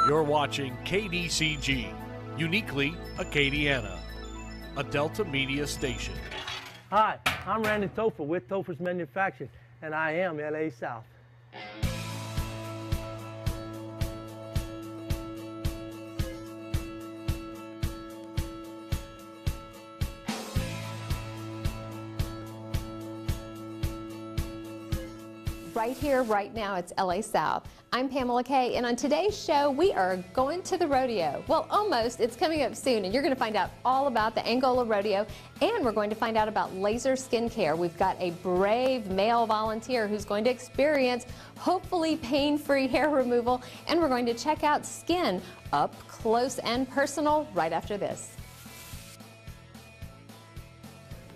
You're watching KDCG, uniquely Acadiana, a Delta Media station. Hi, I'm Randy Topher with Topher's Manufacturing, and I am LA South. Right here, right now, it's LA South. I'm Pamela Kay, and on today's show, we are going to the rodeo. Well, almost. It's coming up soon, and you're going to find out all about the Angola Rodeo, and we're going to find out about laser skincare. We've got a brave male volunteer who's going to experience, hopefully, pain-free hair removal, and we're going to check out skin up close and personal right after this.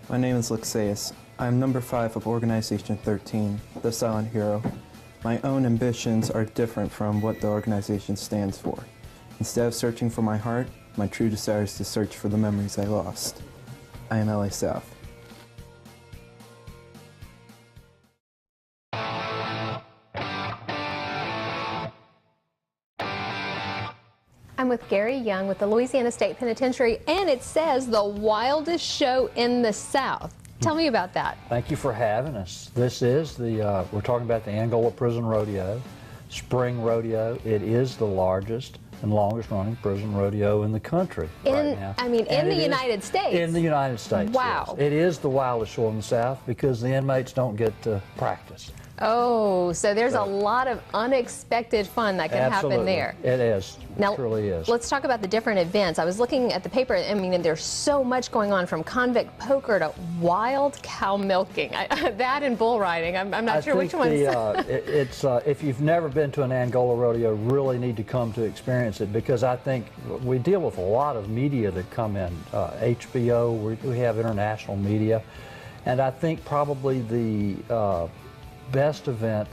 My name is Lexeus. I'm number 5 of Organization 13, the Silent Hero. My own ambitions are different from what the organization stands for. Instead of searching for my heart, my true desire is to search for the memories I lost. I am LA South. I'm with Gary Young with the Louisiana State Penitentiary, and it says the wildest show in the South. Tell me about that. Thank you for having us. This is the, we're talking about the Angola Prison Rodeo, Spring Rodeo. It is the largest and longest running prison rodeo in the country right now. I mean, in the United States? In the United States, wow. Yes. It is the wildest show in the South because the inmates don't get to practice. Oh, so there's a lot of unexpected fun that can happen there. It is. Now, it truly is. Let's talk about the different events. I was looking at the paper. I mean, there's so much going on, from convict poker to wild cow milking. That and bull riding. I'm not sure which one's. If you've never been to an Angola rodeo, really need to come to experience it, because I think we deal with a lot of media that come in. HBO, we have international media, and I think probably the best event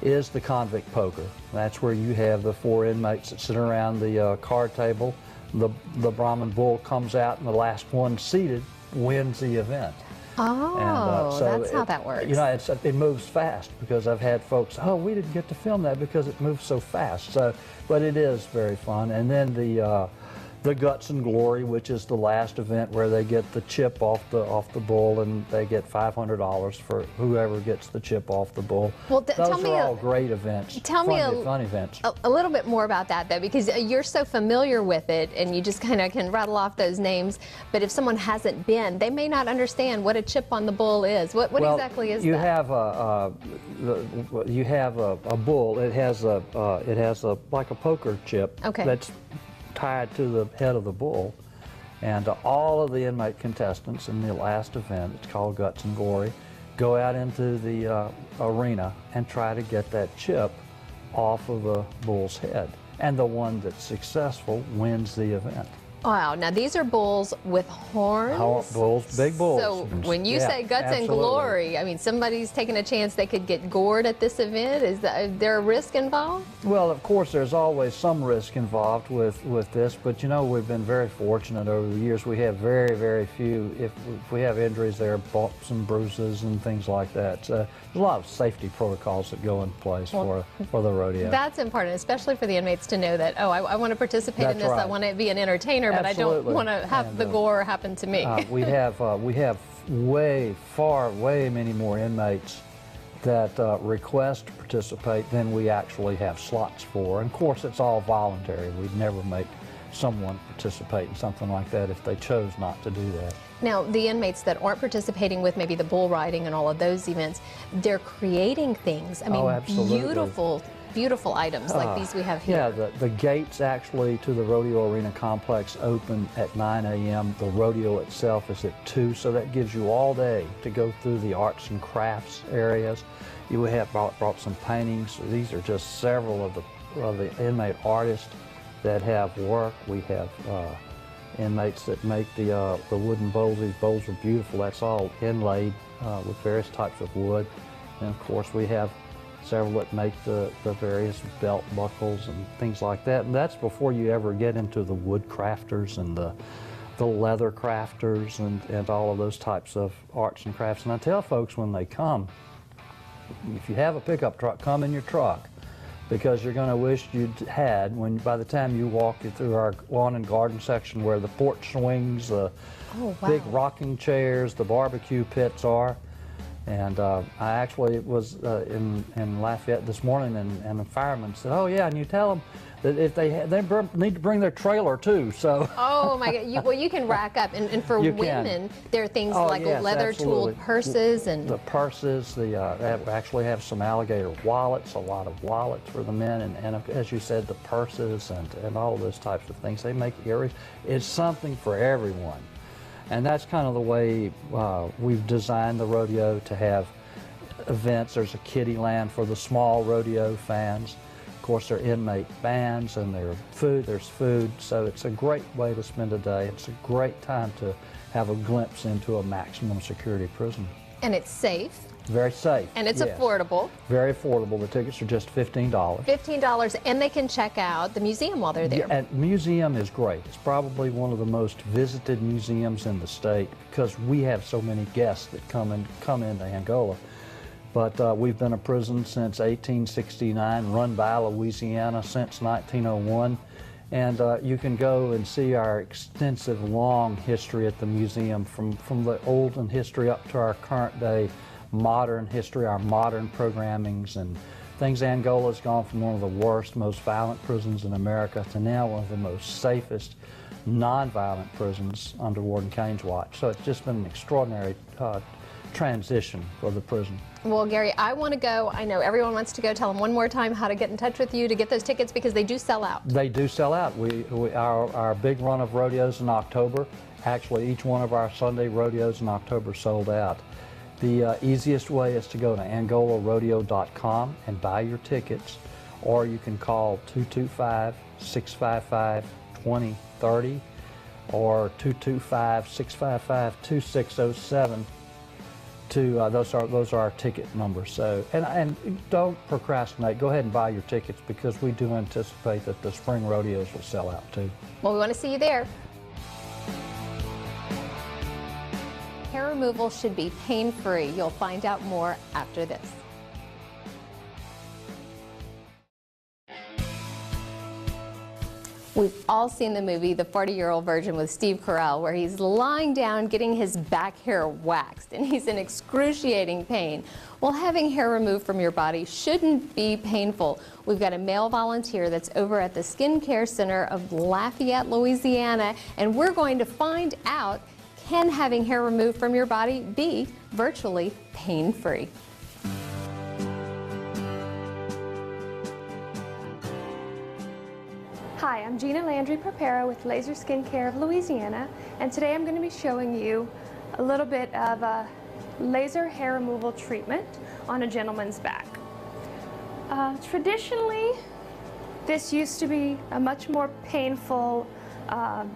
is the convict poker. That's where you have the 4 inmates that sit around the card table. The Brahmin bull comes out, and the last one seated wins the event. Oh, and, so that's how that works. You know, it moves fast, because I've had folks, oh, we didn't get to film that because it moves so fast. So, but it is very fun. And then the Guts and Glory, which is the last event, where they get the chip off the bull, and they get $500 for whoever gets the chip off the bull. Well, those are all great events. Tell me fun events. A little bit more about that, though, because you're so familiar with it, and you just kind of can rattle off those names. But if someone hasn't been, they may not understand what a chip on the bull is. What exactly is that? You have a bull. It has like a poker chip. Okay. That's tied to the head of the bull, and all of the inmate contestants in the last event, it's called Guts and Glory, go out into the arena and try to get that chip off of the bull's head, and the one that's successful wins the event. Wow, now these are bulls with horns? Bulls, big bulls. So when you say Guts and Glory, I mean, somebody's taking a chance they could get gored at this event. Is there a risk involved? Well, of course, there's always some risk involved with this, but you know, we've been very fortunate over the years. We have very, very few. If we have injuries, there are bumps and bruises and things like that. So there's a lot of safety protocols that go in place for the rodeo. That's important, especially for the inmates to know that, oh, I want to participate in this. Right. I want to be an entertainer. But absolutely. I don't want to have the gore happen to me. We have way many more inmates that request to participate than we actually have slots for. And of course, it's all voluntary. We'd never make someone participate in something like that if they chose not to do that. Now, the inmates that aren't participating with maybe the bull riding and all of those events, they're creating things. I mean, beautiful items like these we have here. Yeah, the gates actually to the rodeo arena complex open at 9 a.m. The rodeo itself is at 2, so that gives you all day to go through the arts and crafts areas. You have brought some paintings. These are just several of the inmate artists that have work. We have inmates that make the wooden bowls. These bowls are beautiful. That's all inlaid with various types of wood. And of course, we have several that make the various belt buckles and things like that. And that's before you ever get into the wood crafters and the leather crafters and all of those types of arts and crafts. And I tell folks when they come, if you have a pickup truck, come in your truck. because you're going to wish you'd had when by the time you walk through our lawn and garden section where the porch swings, the big rocking chairs, the barbecue pits are. And I actually was in Lafayette this morning, and the fireman said, "Oh yeah, and you tell them that if they need to bring their trailer too." So. Oh my God! Well, you can rack up, and for women, there are things like yes, leather tooled purses and the purses. They actually have some alligator wallets, a lot of wallets for the men, and as you said, the purses and all of those types of things. They make earrings. It's something for everyone. And that's kind of the way we've designed the rodeo to have events. There's a kiddie land for the small rodeo fans. Of course, there are inmate bands and there's food. So it's a great way to spend a day. It's a great time to have a glimpse into a maximum security prison. And it's safe. Very safe. And it's affordable. Very affordable. The tickets are just $15. $15, and they can check out the museum while they're there. And museum is great. It's probably one of the most visited museums in the state because we have so many guests that come into Angola. But we've been a prison since 1869, run by Louisiana since 1901. And you can go and see our extensive, long history at the museum from the olden history up to our current day modern history, our modern programmings and things. Angola's gone from one of the worst, most violent prisons in America to now one of the most safest, non-violent prisons under Warden Kane's watch. So it's just been an extraordinary transition for the prison. Well, Gary, I want to go. I know everyone wants to go. Tell them one more time how to get in touch with you to get those tickets because they do sell out. They do sell out. Our big run of rodeos in October, actually each one of our Sunday rodeos in October sold out. The easiest way is to go to angolarodeo.com and buy your tickets, or you can call 225-655-2030 or 225-655-2607. Those are our ticket numbers. So and don't procrastinate. Go ahead and buy your tickets because we do anticipate that the spring rodeos will sell out too. Well, we want to see you there. Hair removal should be pain-free. You'll find out more after this. We've all seen the movie The 40-Year-Old Virgin with Steve Carell, where he's lying down getting his back hair waxed, and he's in excruciating pain. Well, having hair removed from your body shouldn't be painful. We've got a male volunteer that's over at the Skincare Center of Lafayette, Louisiana, and we're going to find out, can having hair removed from your body be virtually pain-free? Hi, I'm Gina Landry-Preparo with Laser Skincare of Louisiana, and today I'm going to be showing you a little bit of a laser hair removal treatment on a gentleman's back. Traditionally, this used to be a much more painful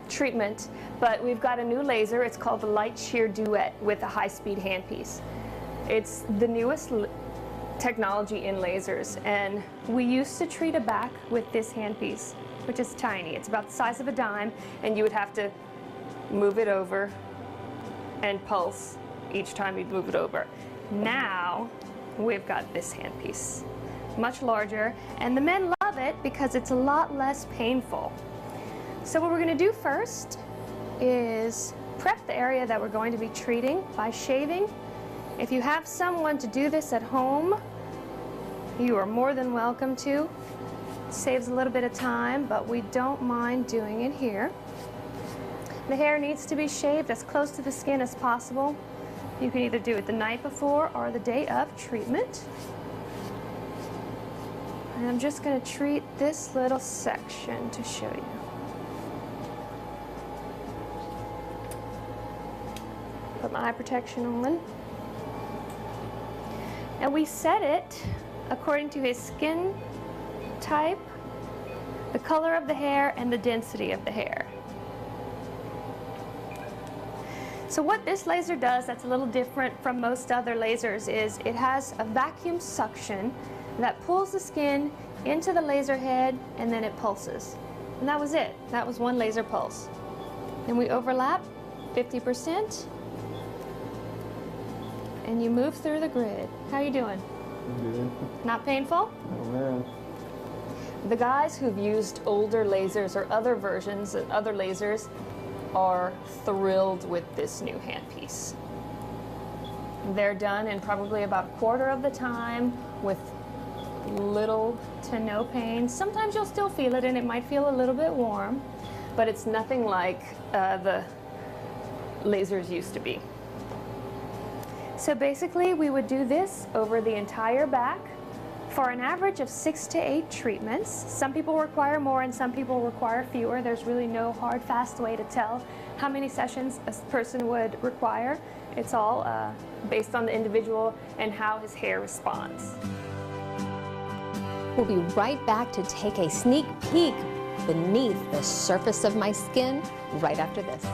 treatment, but we've got a new laser. It's called the Light Shear Duet with a high-speed handpiece. It's the newest technology in lasers, and we used to treat a back with this handpiece, which is tiny. It's about the size of a dime, and you would have to move it over and pulse each time you move it over. Now, we've got this handpiece, much larger, and the men love it because it's a lot less painful. So what we're going to do first is prep the area that we're going to be treating by shaving. If you have someone to do this at home, you are more than welcome to. It saves a little bit of time, but we don't mind doing it here. The hair needs to be shaved as close to the skin as possible. You can either do it the night before or the day of treatment. And I'm just going to treat this little section to show you. Put my eye protection on. And we set it according to his skin type, the color of the hair, and the density of the hair. So what this laser does that's a little different from most other lasers is it has a vacuum suction that pulls the skin into the laser head, and then it pulses. And that was it. That was one laser pulse. Then we overlap 50%, and you move through the grid. How are you doing? Good. Not painful? Oh man. The guys who've used older lasers or other versions and other lasers are thrilled with this new handpiece. They're done in probably about a quarter of the time with little to no pain. Sometimes you'll still feel it and it might feel a little bit warm, but it's nothing like the lasers used to be. So basically we would do this over the entire back for an average of 6 to 8 treatments. Some people require more and some people require fewer. There's really no hard, fast way to tell how many sessions a person would require. It's all based on the individual and how his hair responds. We'll be right back to take a sneak peek beneath the surface of my skin right after this.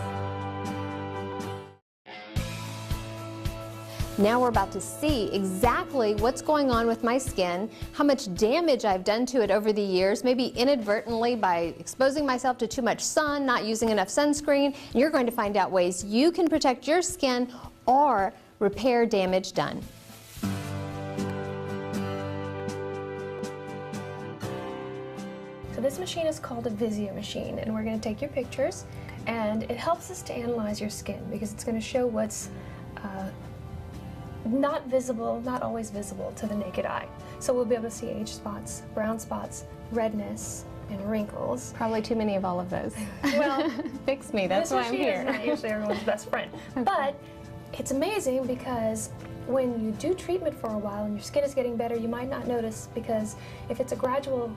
Now we're about to see exactly what's going on with my skin, how much damage I've done to it over the years, maybe inadvertently by exposing myself to too much sun, not using enough sunscreen. And you're going to find out ways you can protect your skin or repair damage done. So this machine is called a Visio machine, and we're going to take your pictures, and it helps us to analyze your skin because it's going to show what's not visible, not always visible to the naked eye. So we'll be able to see age spots, brown spots, redness, and wrinkles. Probably too many of all of those. Well, fix me, that's why I'm here. This machine is not usually everyone's best friend. Okay. But it's amazing because when you do treatment for a while and your skin is getting better, you might not notice, because if it's a gradual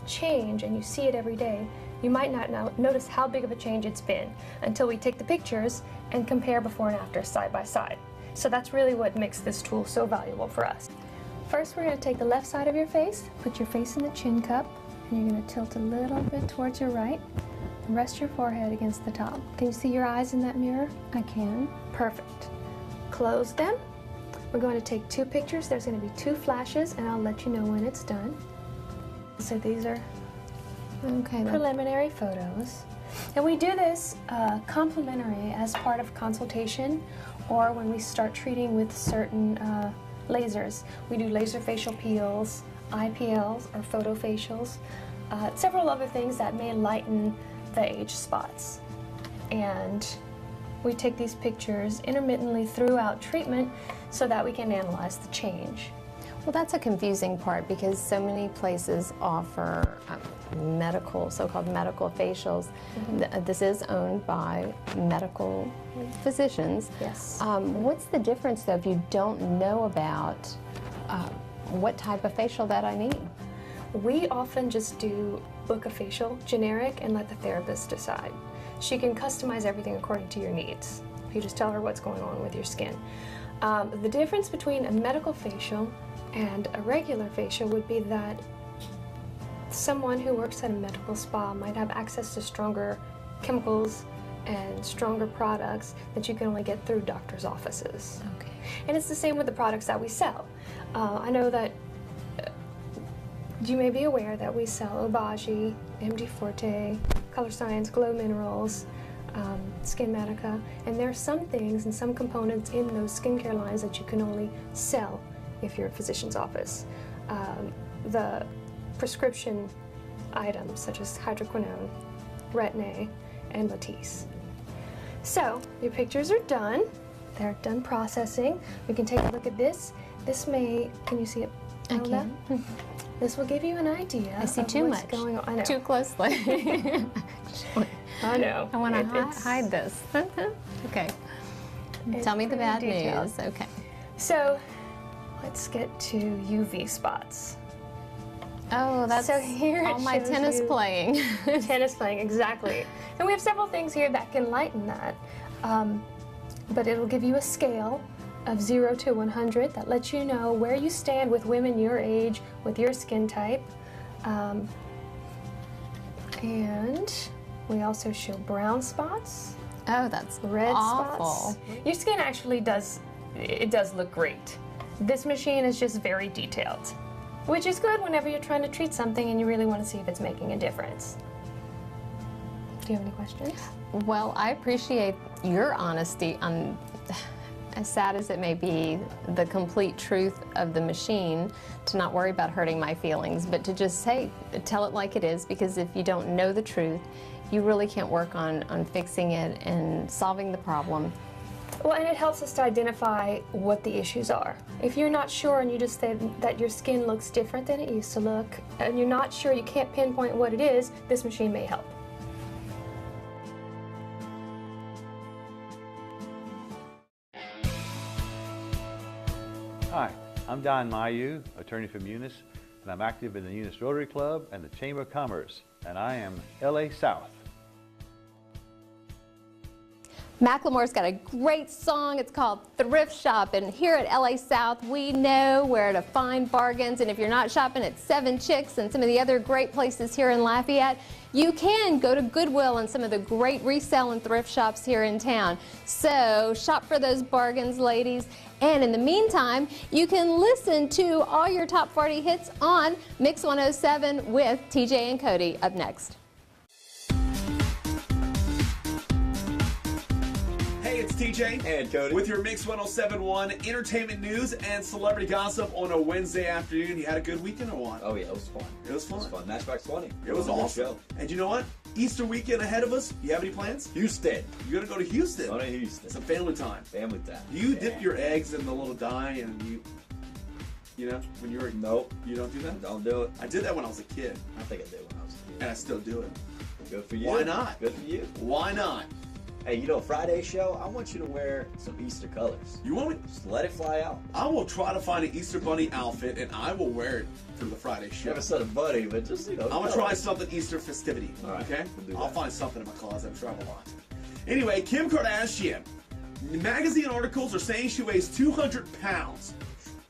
change and you see it every day, you might not notice how big of a change it's been until we take the pictures and compare before and after side by side. So that's really what makes this tool so valuable for us. First, we're going to take the left side of your face, put your face in the chin cup, and you're going to tilt a little bit towards your right, and rest your forehead against the top. Can you see your eyes in that mirror? I can. Perfect. Close them. We're going to take 2 pictures. There's going to be 2 flashes, and I'll let you know when it's done. So these are preliminary photos. And we do this complimentary as part of consultation, or when we start treating with certain lasers. We do laser facial peels, IPLs, or photofacials, several other things that may lighten the age spots. And we take these pictures intermittently throughout treatment so that we can analyze the change. Well, that's a confusing part because so many places offer medical, so-called medical facials. This is owned by medical physicians. Yes. What's the difference, though, if you don't know about what type of facial that I need? We often just book a facial, generic, and let the therapist decide. She can customize everything according to your needs. You just tell her what's going on with your skin. The difference between a medical facial and a regular facial would be that someone who works at a medical spa might have access to stronger chemicals and stronger products that you can only get through doctors' offices. Okay. And it's the same with the products that we sell. I know that you may be aware that we sell Obagi, MD Forte, Color Science, Glow Minerals, Skinmatica, and there are some things and some components in those skincare lines that you can only sell if you're a physician's office. The prescription items such as hydroquinone, Retin-A, and Latisse. So your pictures are done. They're done processing. We can take a look at this. This may, can you see it? I can. This will give you an idea. I see of too what's much. Going on. I know. Too closely. I know. I want to hide this. Okay. Tell me the bad news. Okay. So let's get to UV spots. Oh, that's so here all my tennis playing. Tennis playing, exactly. And we have several things here that can lighten that. But it'll give you a scale of 0 to 100 that lets you know where you stand with women your age, with your skin type. And we also show brown spots. Oh, that's red awful. spots. Your skin actually does look great. This machine is just very detailed, which is good whenever you're trying to treat something and you really want to see if it's making a difference. Do you have any questions? Well, I appreciate your honesty on as sad as it may be, the complete truth of the machine, to not worry about hurting my feelings, but to just say, tell it like it is, because if you don't know the truth, you really can't work on fixing it and solving the problem. Well, and it helps us to identify what the issues are. If you're not sure and you just say that your skin looks different than it used to look, and you're not sure, you can't pinpoint what it is, this machine may help. Hi, I'm Don Mayu, attorney from Eunice, and I'm active in the Eunice Rotary Club and the Chamber of Commerce, and I am LA South. Macklemore's got a great song. It's called Thrift Shop, and here at LA South, we know where to find bargains, and if you're not shopping at Seven Chicks and some of the other great places here in Lafayette, you can go to Goodwill and some of the great resale and thrift shops here in town. So shop for those bargains, ladies. And in the meantime, you can listen to all your top 40 hits on Mix 107 with TJ and Cody up next. Hey, it's TJ and Cody with your Mix 107.1 entertainment news and celebrity gossip on a Wednesday afternoon. You had a good weekend or what? Oh yeah, it was fun. It was fun. It was fun. Matchbox 20. It was awesome. And you know what? Easter weekend ahead of us. You have any plans? Houston. You're gonna go to Houston. Going to Houston. It's a family time. Family time. Do you dip your eggs in the little dye and you know, when you're Nope. You don't do that? Don't do it. I did that when I was a kid. I think I did when I was a kid. And I still do it. Good for you. Why not? Good for you. Why not? Hey, you know, Friday show, I want you to wear some Easter colors. You want me? Just let it fly out. I will try to find an Easter Bunny outfit and I will wear it for the Friday show. Never said a buddy, but just, you know. I'm going to try something Easter festivity. All right, okay? we'll do I'll that. find something in my closet. I travel a lot. Anyway, Kim Kardashian. Magazine articles are saying she weighs 200 pounds.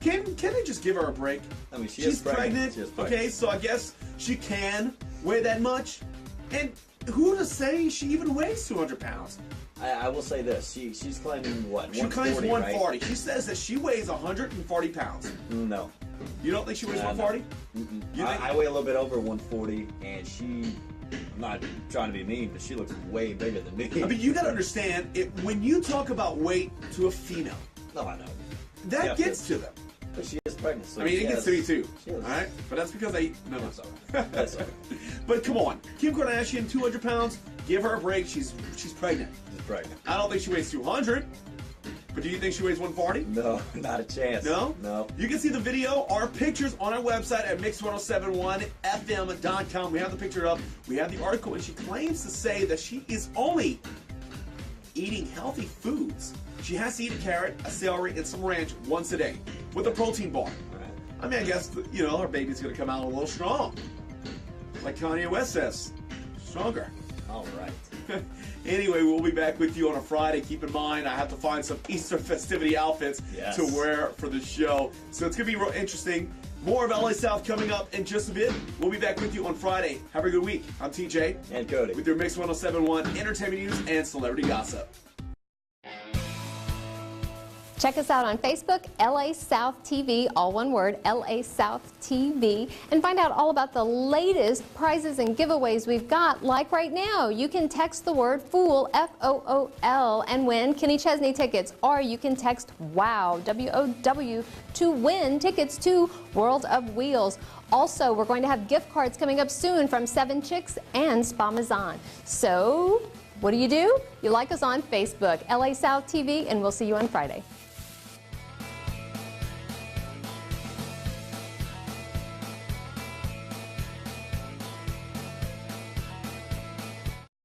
Can they just give her a break? I mean, She's is pregnant. She is pregnant. Okay, so I guess she can weigh that much. And who to say she even weighs 200 pounds? I will say this. She's claiming what? She claims 140. Right? She says that she weighs 140 pounds. No. You don't think she weighs 140? No. I weigh a little bit over 140, and she, I'm not trying to be mean, but she looks way bigger than me. I mean, you got to understand, when you talk about weight to a female, No, I know. that gets to them. But she is pregnant. So I mean, it gets to me too. She is. All right? But that's because I eat. No, That's all right. That's all right. But come on. Kim Kardashian, 200 pounds. Give her a break. She's pregnant. She's pregnant. I don't think she weighs 200. But do you think she weighs 140? No, not a chance. No? No. You can see the video or pictures on our website at mix1071fm.com. We have the picture up. We have the article. And she claims to say that she is only eating healthy foods. She has to eat a carrot, a celery, and some ranch once a day with a protein bar. Right. I mean, I guess, you know, her baby's going to come out a little strong. Like Kanye West says, stronger. All right. Anyway, we'll be back with you on a Friday. Keep in mind, I have to find some Easter festivity outfits to wear for the show. So it's going to be real interesting. More of LA South coming up in just a bit. We'll be back with you on Friday. Have a good week. I'm TJ. And Cody. With your Mix 107.1 entertainment news and celebrity gossip. Check us out on Facebook, LA South TV, all one word, LA South TV, and find out all about the latest prizes and giveaways we've got. Like right now, you can text the word FOOL, F-O-O-L, and win Kenny Chesney tickets, or you can text WOW, W-O-W, to win tickets to World of Wheels. Also, we're going to have gift cards coming up soon from Seven Chicks and Spa Mazan. So, what do? You like us on Facebook, LA South TV, and we'll see you on Friday.